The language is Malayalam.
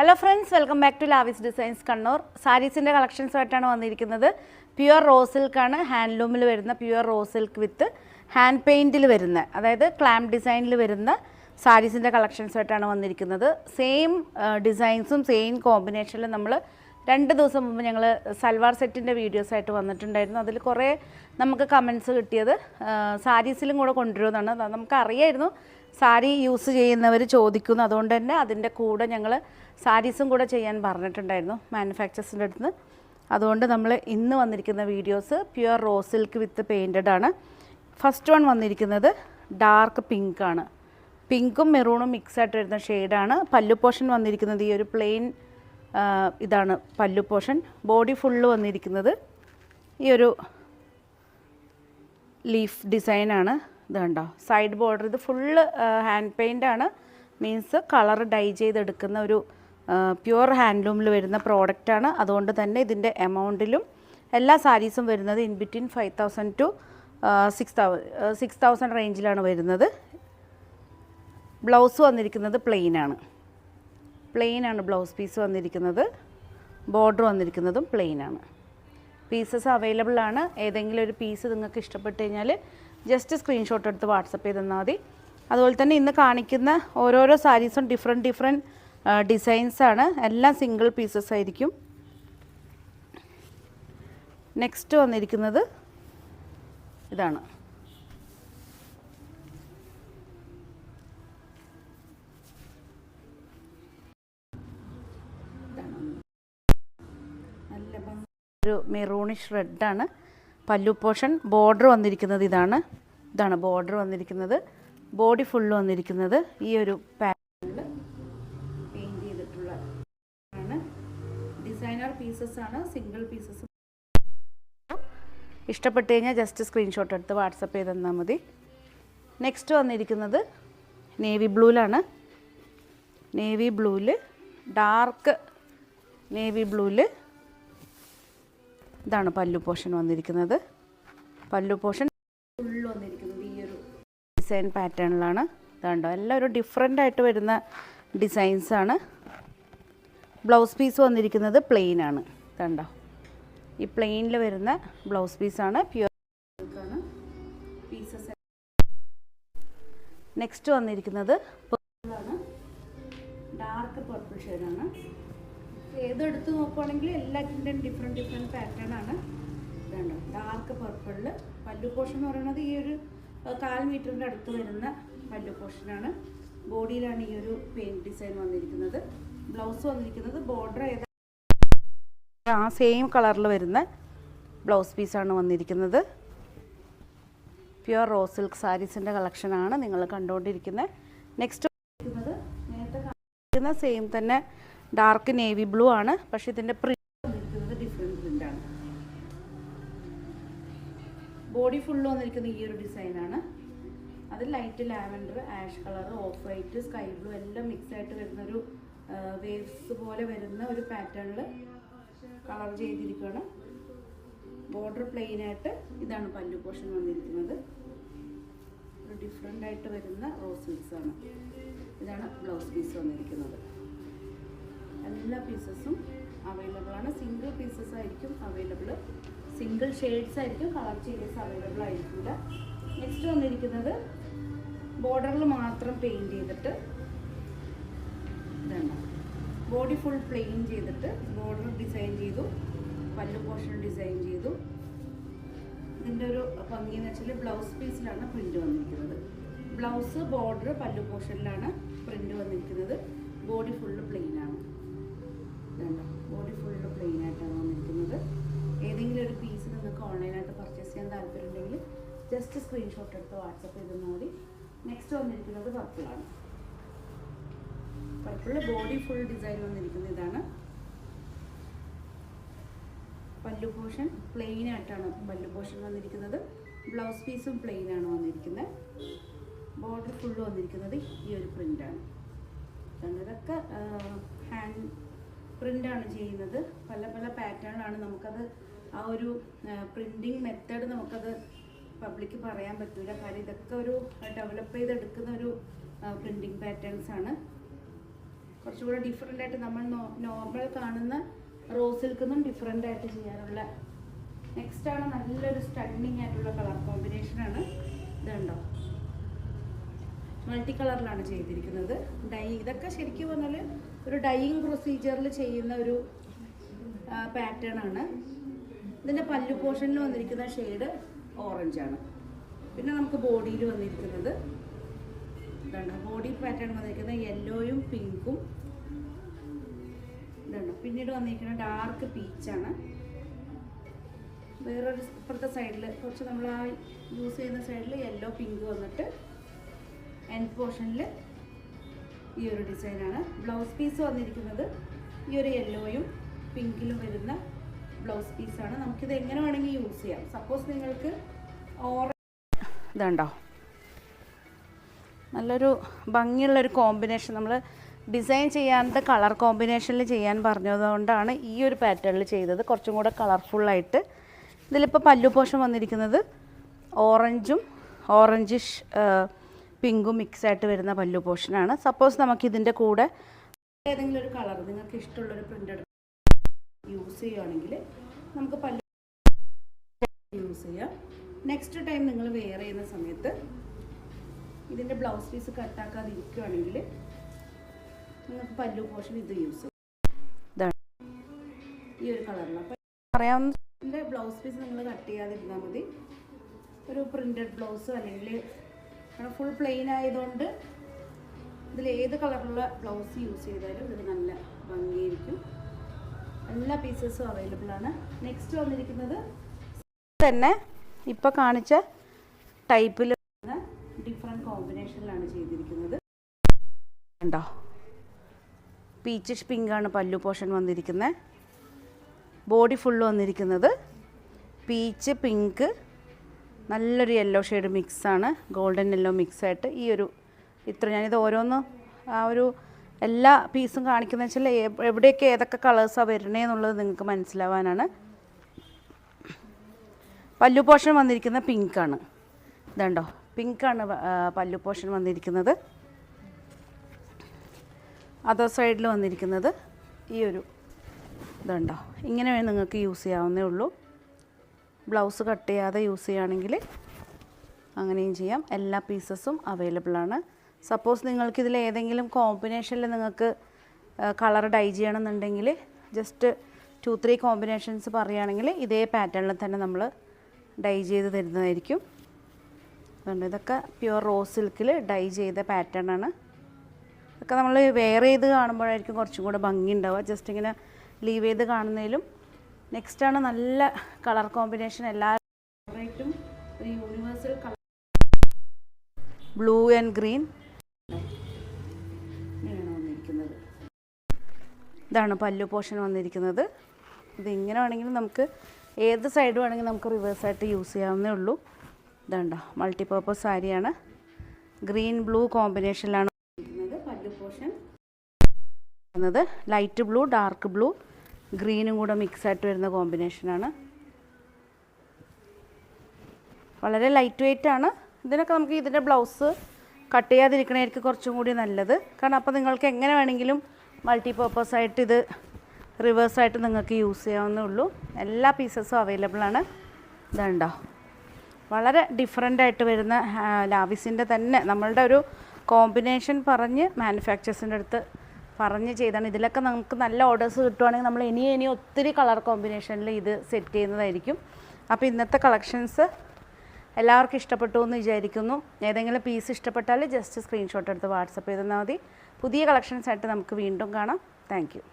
Hello friends, welcome back to Lavis Designs Kannur. സാരീസിൻ്റെ കളക്ഷൻസുമായിട്ടാണ് വന്നിരിക്കുന്നത്. പ്യുവർ റോ സിൽക്കാണ്, ഹാൻഡ്ലൂമിൽ വരുന്ന pure raw silk with hand പെയിൻറ്റിൽ വരുന്ന, അതായത് ക്ലാമ്പ് ഡിസൈനിൽ വരുന്ന സാരീസിൻ്റെ കളക്ഷൻസുമായിട്ടാണ് വന്നിരിക്കുന്നത്. സെയിം ഡിസൈൻസും സെയിം കോമ്പിനേഷനിൽ നമ്മൾ 2 ദിവസം മുമ്പ് ഞങ്ങൾ സൽവാർ സെറ്റിൻ്റെ വീഡിയോസായിട്ട് വന്നിട്ടുണ്ടായിരുന്നു. അതിൽ കുറേ നമുക്ക് കമൻസ് കിട്ടിയത് സാരീസിലും കൂടെ കൊണ്ടുവരുമെന്നാണ്. നമുക്കറിയായിരുന്നു സാരി യൂസ് ചെയ്യുന്നവർ ചോദിക്കുന്നു, അതുകൊണ്ട് തന്നെ അതിൻ്റെ കൂടെ ഞങ്ങൾ സാരീസും കൂടെ ചെയ്യാൻ പറഞ്ഞിട്ടുണ്ടായിരുന്നു മാനുഫാക്ചേഴ്സിൻ്റെ അടുത്ത് നിന്ന്. അതുകൊണ്ട് നമ്മൾ ഇന്ന് വന്നിരിക്കുന്ന videos pure raw silk with painted ആണ്. ഫസ്റ്റ് വൺ വന്നിരിക്കുന്നത് ഡാർക്ക് പിങ്ക് ആണ്. പിങ്കും മെറൂണും മിക്സ് ആയിട്ട് വരുന്ന ഷെയ്ഡാണ്. പല്ലു പോർഷൻ വന്നിരിക്കുന്നത് ഈ ഒരു പ്ലെയിൻ ഇതാണ് പല്ലു പോർഷൻ. ബോഡി ഫുള്ള് വന്നിരിക്കുന്നത് ഈ ഒരു ലീഫ് ഡിസൈനാണ്. ഇത് കണ്ടോ, സൈഡ് ബോർഡർ. ഇത് ഫുള്ള് ഹാൻഡ് പെയിൻ്റാണ്, മീൻസ് കളർ ഡൈ ചെയ്തെടുക്കുന്ന ഒരു പ്യുവർ ഹാൻഡ്ലൂമിൽ വരുന്ന പ്രോഡക്റ്റാണ്. അതുകൊണ്ട് തന്നെ ഇതിൻ്റെ എമൗണ്ടിലും എല്ലാ സാരീസും വരുന്നത് ഇൻ ബിറ്റ്വീൻ 5,000 to 6,000 റേഞ്ചിലാണ് വരുന്നത്. ബ്ലൗസ് വന്നിരിക്കുന്നത് പ്ലെയിനാണ്. ബ്ലൗസ് പീസ് വന്നിരിക്കുന്നത്. ബോർഡർ വന്നിരിക്കുന്നതും പ്ലെയിനാണ്. പീസസ് അവൈലബിൾ ആണ്. ഏതെങ്കിലും ഒരു പീസ് നിങ്ങൾക്ക് ഇഷ്ടപ്പെട്ട് കഴിഞ്ഞാൽ ജസ്റ്റ് സ്ക്രീൻഷോട്ട് എടുത്ത് വാട്സപ്പ് ചെയ്ത് തന്നാൽ മതി. അതുപോലെ തന്നെ ഇന്ന് കാണിക്കുന്ന ഓരോരോ സാരീസും ഡിഫറെൻറ്റ് ഡിസൈൻസാണ്. എല്ലാം സിംഗിൾ പീസസ് ആയിരിക്കും. നെക്സ്റ്റ് വന്നിരിക്കുന്നത് ഇതാണ്. ഒരു മെറൂണിഷ് റെഡാണ് പല്ലു പോർഷൻ. ബോർഡർ വന്നിരിക്കുന്നത് ഇതാണ് ബോർഡർ വന്നിരിക്കുന്നത്. ബോഡി ഫുള്ള് വന്നിരിക്കുന്നത് ഈ ഒരു പാറ്റേണിൽ പെയിൻറ്റ് ചെയ്തിട്ടുള്ള ആണ്. ഡിസൈനർ പീസസ് ആണ്, സിംഗിൾ പീസസ്. ഇഷ്ടപ്പെട്ട് കഴിഞ്ഞാൽ ജസ്റ്റ് സ്ക്രീൻഷോട്ട് എടുത്ത് വാട്സപ്പ് ചെയ്ത് തന്നാൽ മതി. നെക്സ്റ്റ് വന്നിരിക്കുന്നത് നേവി ബ്ലൂവിലാണ്. നേവി ബ്ലൂവിൽ ഡാർക്ക് നേവി ബ്ലൂവിൽ ഇതാണ് പല്ലു പോർഷൻ വന്നിരിക്കുന്നത്. പല്ലു പോർഷൻ ഫുള്ള് വന്നിരിക്കുന്നത് ഈ ഒരു ഡിസൈൻ പാറ്റേണിലാണ്. ഇതുണ്ടോ, എല്ലാം ഒരു ഡിഫറെൻ്റ് ആയിട്ട് വരുന്ന ഡിസൈൻസാണ്. ബ്ലൗസ് പീസ് വന്നിരിക്കുന്നത് പ്ലെയിനാണ്. ഇതുണ്ടോ, ഈ പ്ലെയിനിൽ വരുന്ന ബ്ലൗസ് പീസാണ്. പ്യുവർ ആണ് പീസസ്. നെക്സ്റ്റ് വന്നിരിക്കുന്നത് പർപ്പിളാണ്. ഡാർക്ക് പർപ്പിൾ ഷെയ്ഡാണ്. ഏതെടുത്ത് നോക്കുകയാണെങ്കിൽ എല്ലാത്തിൻ്റെയും ഡിഫറെൻറ്റ് പാറ്റേൺ ആണ്. ഇതാണ് ഡാർക്ക് പർപ്പിളിൽ. പല്ലു പോർഷൻ എന്ന് പറയുന്നത് ഈ ഒരു 1/4 മീറ്ററിൻ്റെ അടുത്ത് വരുന്ന പല്ലു പോർഷനാണ്. ബോഡിയിലാണ് ഈ ഒരു പെയിൻറ്റ് ഡിസൈൻ വന്നിരിക്കുന്നത്. ബ്ലൗസ് വന്നിരിക്കുന്നത് ബോർഡർ ആ സെയിം കളറിൽ വരുന്ന ബ്ലൗസ് പീസാണ് വന്നിരിക്കുന്നത്. പ്യുവർ റോ സിൽക്ക് സാരീസിൻ്റെ കളക്ഷനാണ് നിങ്ങൾ കണ്ടുകൊണ്ടിരിക്കുന്നത്. നെക്സ്റ്റ് വന്നിരിക്കുന്നത് നേരത്തെ കാണിക്കുന്ന സെയിം തന്നെ ഡാർക്ക് നേവി ബ്ലൂ ആണ്. പക്ഷേ ഇതിൻ്റെ പ്രിൻ്റ് വന്നിരിക്കുന്നത് ഡിഫറെൻറ്റ് പ്രിൻ്റാണ്. ബോഡി ഫുള്ള് വന്നിരിക്കുന്നത് ഈ ഒരു ഡിസൈനാണ്. അത് light lavender, ash colour, of white, sky blue എല്ലാം മിക്സ് ആയിട്ട് വരുന്നൊരു വേവ്സ് പോലെ വരുന്ന ഒരു പാറ്റേണിൽ കളർ ചെയ്തിരിക്കുകയാണ്. ബോർഡർ പ്ലെയിനായിട്ട്. ഇതാണ് പല്ലു പോർഷൻ വന്നിരിക്കുന്നത്. ഒരു ഡിഫറെൻ്റ് ആയിട്ട് വരുന്ന റോസ് പീസാണ്. ഇതാണ് ബ്ലൗസ് പീസ് വന്നിരിക്കുന്നത്. എല്ലാ പീസസും അവൈലബിൾ ആണ്. സിംഗിൾ പീസസ് ആയിരിക്കും അവൈലബിൾ. സിംഗിൾ ഷെയ്ഡ്സ് ആയിരിക്കും, കളർ ചേഞ്ചസ് അവൈലബിൾ ആയിരിക്കില്ല. നെക്സ്റ്റ് വന്നിരിക്കുന്നത് ബോർഡറിൽ മാത്രം പെയിൻറ്റ് ചെയ്തിട്ട് ഇതാണ്. ബോഡി ഫുൾ പ്ലെയിൻ ചെയ്തിട്ട് ബോർഡർ ഡിസൈൻ ചെയ്തു, പല്ലു പോർഷൻ ഡിസൈൻ ചെയ്തു. ഇതിൻ്റെ ഒരു ഭംഗി എന്ന് വെച്ചാൽ ബ്ലൗസ് പീസിലാണ് പ്രിൻ്റ് വന്നിരിക്കുന്നത്. ബ്ലൗസ്, ബോർഡർ, പല്ലു പോർഷനിലാണ് പ്രിൻ്റ് വന്നിരിക്കുന്നത്. ബോഡി ഫുള്ള് പ്ലെയിനാണ്. ബോഡി ഫുള്ള് പ്ലെയിൻ ആയിട്ടാണ് വന്നിരിക്കുന്നത്. ഏതെങ്കിലും ഒരു പീസ് നിങ്ങൾക്ക് ഓൺലൈനായിട്ട് പർച്ചേസ് ചെയ്യാൻ താല്പര്യമുണ്ടെങ്കിൽ ജസ്റ്റ് സ്ക്രീൻഷോട്ട് എടുത്ത് വാട്സപ്പ് ചെയ്താൽ മതി. നെക്സ്റ്റ് വന്നിരിക്കുന്നത് പർപ്പിളാണ്. പർപ്പിൾ ബോഡി ഫുൾ ഡിസൈൻ വന്നിരിക്കുന്നത് ഇതാണ്. പല്ലു പോർഷൻ പ്ലെയിൻ ആയിട്ടാണ് പല്ലു പോർഷൻ വന്നിരിക്കുന്നത്. ബ്ലൗസ് പീസും പ്ലെയിനാണ് വന്നിരിക്കുന്നത്. ബോർഡർ ഫുള്ള് വന്നിരിക്കുന്നത് ഈ ഒരു പ്രിൻ്റാണ്. ഇതൊക്കെ ഹാൻഡ് പ്രിൻ്റാണ് ചെയ്യുന്നത്. പല പാറ്റേണിലാണ്. നമുക്കത് ആ ഒരു പ്രിൻറ്റിങ് മെത്തേഡ് നമുക്കത് പബ്ലിക്ക് പറയാൻ പറ്റില്ല. കാര്യം ഇതൊക്കെ ഒരു ഡെവലപ്പ് ചെയ്തെടുക്കുന്ന ഒരു പ്രിൻറ്റിങ് പാറ്റേൺസാണ്. കുറച്ചുകൂടെ ഡിഫറെൻ്റ് ആയിട്ട് നമ്മൾ നോർമൽ കാണുന്ന റോസ് സിൽക്കിൽ നിന്നും ഡിഫറെൻ്റ് ആയിട്ട് ചെയ്യാനുള്ള. നെക്സ്റ്റ് ആണ് നല്ലൊരു സ്റ്റണ്ണിങ് ആയിട്ടുള്ള കളർ കോമ്പിനേഷനാണ്. ഇതുണ്ടോ, മൾട്ടി കളറിലാണ് ചെയ്തിരിക്കുന്നത്. ഇതൊക്കെ ശരിക്കും പറഞ്ഞാൽ ഒരു ഡൈയിങ് പ്രൊസീജിയറിൽ ചെയ്യുന്ന ഒരു പാറ്റേൺ ആണ്. ഇതിൻ്റെ പല്ലു പോർഷനിൽ വന്നിരിക്കുന്ന ഷെയ്ഡ് ഓറഞ്ചാണ്. പിന്നെ നമുക്ക് ബോഡിയിൽ വന്നിരിക്കുന്നത് ഇതാണ്, ബോഡി പാറ്റേൺ വന്നിരിക്കുന്നത് യെല്ലോയും പിങ്കും ഇതാണ്. പിന്നീട് വന്നിരിക്കുന്നത് ഡാർക്ക് പീച്ചാണ്. വേറൊരു ഇപ്പുറത്തെ സൈഡിൽ കുറച്ച് നമ്മൾ ആ യൂസ് ചെയ്യുന്ന സൈഡിൽ യെല്ലോ പിങ്ക് വന്നിട്ട് എൻഡ് പോർഷനിൽ ഈ ഒരു ഡിസൈനാണ്. ബ്ലൗസ് പീസ് വന്നിരിക്കുന്നത് ഈ ഒരു യെല്ലോയും പിങ്കിലും വരുന്ന ബ്ലൗസ് പീസാണ്. നമുക്കിത് എങ്ങനെ വേണമെങ്കിൽ യൂസ് ചെയ്യാം. സപ്പോസ് നിങ്ങൾക്ക് ഇതുണ്ടോ, നല്ലൊരു ഭംഗിയുള്ളൊരു കോമ്പിനേഷൻ നമ്മൾ ഡിസൈൻ ചെയ്യാത്ത കളർ കോമ്പിനേഷനിൽ ചെയ്യാൻ പറഞ്ഞതുകൊണ്ടാണ് ഈ ഒരു പാറ്റേണിൽ ചെയ്തത്, കുറച്ചും കൂടെ കളർഫുള്ളായിട്ട്. ഇതിലിപ്പോൾ പല്ലു പോർഷൻ വന്നിരിക്കുന്നത് ഓറഞ്ചിഷ് പിങ്കും മിക്സായിട്ട് വരുന്ന പല്ലു പോർഷനാണ്. സപ്പോസ് നമുക്കിതിൻ്റെ കൂടെ ഏതെങ്കിലും ഒരു കളർ നിങ്ങൾക്ക് ഇഷ്ടമുള്ളൊരു പ്രിൻ്റ് യൂസ് ചെയ്യുകയാണെങ്കിൽ നമുക്ക് പല്ലു യൂസ് ചെയ്യാം. നെക്സ്റ്റ് ടൈം നിങ്ങൾ വെയർ ചെയ്യുന്ന സമയത്ത് ഇതിൻ്റെ ബ്ലൗസ് പീസ് കട്ടാക്കാതിരിക്കുകയാണെങ്കിൽ നിങ്ങൾക്ക് പല്ലു പോർഷൻ ഇത് യൂസ് ചെയ്യാം. ഇതാണ് ഈ ഒരു കളറിൽ. അപ്പം പറയാവുന്ന ബ്ലൗസ് പീസ് നിങ്ങൾ കട്ട് ചെയ്യാതിരുന്നാൽ മതി. ഒരു പ്രിൻറ്റഡ് ബ്ലൗസ് അല്ലെങ്കിൽ ഫുൾ പ്ലെയിൻ ആയതുകൊണ്ട് ഇതിൽ ഏത് കളറുള്ള ബ്ലൗസ് യൂസ് ചെയ്താലും ഇത് നല്ല ഭംഗിയായിരിക്കും. എല്ലാ പീസസും അവൈലബിൾ ആണ്. നെക്സ്റ്റ് വന്നിരിക്കുന്നത് തന്നെ ഇപ്പോൾ കാണിച്ച ടൈപ്പിൽ ഡിഫറെൻറ്റ് കോമ്പിനേഷനിലാണ് ചെയ്തിരിക്കുന്നത്. ഉണ്ടോ, പീച്ചിഷ് പിങ്കാണ് പല്ലു പോർഷൻ വന്നിരിക്കുന്നത്. ബോഡി ഫുള്ള് വന്നിരിക്കുന്നത് പീച്ച് പിങ്ക് നല്ലൊരു യെല്ലോ ഷെയ്ഡ് മിക്സാണ്, ഗോൾഡൻ യെല്ലോ മിക്സായിട്ട്. ഈ ഒരു ഞാനിത് ഓരോന്നും ആ ഒരു എല്ലാ പീസും കാണിക്കുന്നത് വെച്ചാൽ എവിടെയൊക്കെ ഏതൊക്കെ കളേഴ്സാണ് വരണേന്നുള്ളത് നിങ്ങൾക്ക് മനസ്സിലാവാനാണ്. പല്ലു പോർഷൻ വന്നിരിക്കുന്ന പിങ്കാണ്. ഇതുണ്ടോ, പിങ്കാണ് പല്ലു പോർഷൻ വന്നിരിക്കുന്നത്. അതർ സൈഡിൽ വന്നിരിക്കുന്നത് ഈ ഒരു ഇതുണ്ടോ, ഇങ്ങനെ വേണം നിങ്ങൾക്ക് യൂസ് ചെയ്യാവുന്നേ ഉള്ളൂ. ബ്ലൗസ് കട്ട് ചെയ്യാതെ യൂസ് ചെയ്യുകയാണെങ്കിൽ അങ്ങനെയും ചെയ്യാം. എല്ലാ പീസസും അവൈലബിൾ ആണ്. സപ്പോസ് നിങ്ങൾക്കിതിൽ ഏതെങ്കിലും കോമ്പിനേഷനിൽ നിങ്ങൾക്ക് കളർ ഡൈ ചെയ്യണമെന്നുണ്ടെങ്കിൽ ജസ്റ്റ് 2-3 കോമ്പിനേഷൻസ് പറയുകയാണെങ്കിൽ ഇതേ പാറ്റേണിൽ തന്നെ നമ്മൾ ഡൈ ചെയ്ത് തരുന്നതായിരിക്കും. അതുകൊണ്ട് ഇതൊക്കെ പ്യുവർ റോസ് സിൽക്കിൽ ഡൈ ചെയ്ത പാറ്റേൺ ആണ്. ഇതൊക്കെ നമ്മൾ വെയർ ചെയ്ത് കാണുമ്പോഴായിരിക്കും കുറച്ചും കൂടെ ഭംഗി ഉണ്ടാവുക. ജസ്റ്റ് ഇങ്ങനെ ലീവ് ചെയ്ത് കാണുന്നതിലും. നെക്സ്റ്റാണ് നല്ല കളർ കോമ്പിനേഷൻ. എല്ലാവരും ഒരു universal colour blue and green ഇങ്ങനെയാണ് വന്നിരിക്കുന്നത്. ഇതാണ് പല്ലു പോർഷൻ വന്നിരിക്കുന്നത്. ഇതിങ്ങനെ വേണമെങ്കിലും നമുക്ക് ഏത് സൈഡ് വേണമെങ്കിലും നമുക്ക് റിവേഴ്സായിട്ട് യൂസ് ചെയ്യാവുന്നേ ഉള്ളൂ. ഇതുണ്ടോ, മൾട്ടിപർപ്പസ് സാരിയാണ്. ഗ്രീൻ ബ്ലൂ കോമ്പിനേഷനിലാണ് വന്നിരിക്കുന്നത് പല്ലു portion. Light blue, dark blue, ഗ്രീനും കൂടെ മിക്സായിട്ട് വരുന്ന കോമ്പിനേഷനാണ്. വളരെ ലൈറ്റ് വെയ്റ്റ് ആണ്. ഇതിനൊക്കെ നമുക്ക് ഇതിൻ്റെ ബ്ലൗസ് കട്ട് ചെയ്യാതിരിക്കണമായിരിക്കും കുറച്ചും കൂടി നല്ലത്. കാരണം അപ്പോൾ നിങ്ങൾക്ക് എങ്ങനെ വേണമെങ്കിലും മൾട്ടിപർപ്പസ് ആയിട്ട് ഇത് റിവേഴ്സായിട്ട് നിങ്ങൾക്ക് യൂസ് ചെയ്യാവുന്നേ ഉള്ളൂ. എല്ലാ പീസസും അവൈലബിൾ ആണ്. ഇതുണ്ടോ, വളരെ ഡിഫറെൻ്റ് ആയിട്ട് വരുന്ന ലാവിസിൻ്റെ തന്നെ നമ്മളുടെ ഒരു കോമ്പിനേഷൻ പറഞ്ഞ് മാനുഫാക്ചേഴ്സിൻ്റെ അടുത്ത് പറഞ്ഞ് ചെയ്താണ്. ഇതിലൊക്കെ നമുക്ക് നല്ല ഓർഡേഴ്സ് കിട്ടുവാണെങ്കിൽ നമ്മൾ ഇനി ഒത്തിരി കളർ കോമ്പിനേഷനിൽ ഇത് സെറ്റ് ചെയ്യുന്നതായിരിക്കും. അപ്പോൾ ഇന്നത്തെ കളക്ഷൻസ് എല്ലാവർക്കും ഇഷ്ടപ്പെട്ടു എന്ന് വിചാരിക്കുന്നു. ഏതെങ്കിലും പീസ് ഇഷ്ടപ്പെട്ടാൽ ജസ്റ്റ് സ്ക്രീൻഷോട്ട് എടുത്ത് വാട്സപ്പ് ചെയ്തെന്നാൽ മതി. പുതിയ കളക്ഷൻസായിട്ട് നമുക്ക് വീണ്ടും കാണാം. Thank you.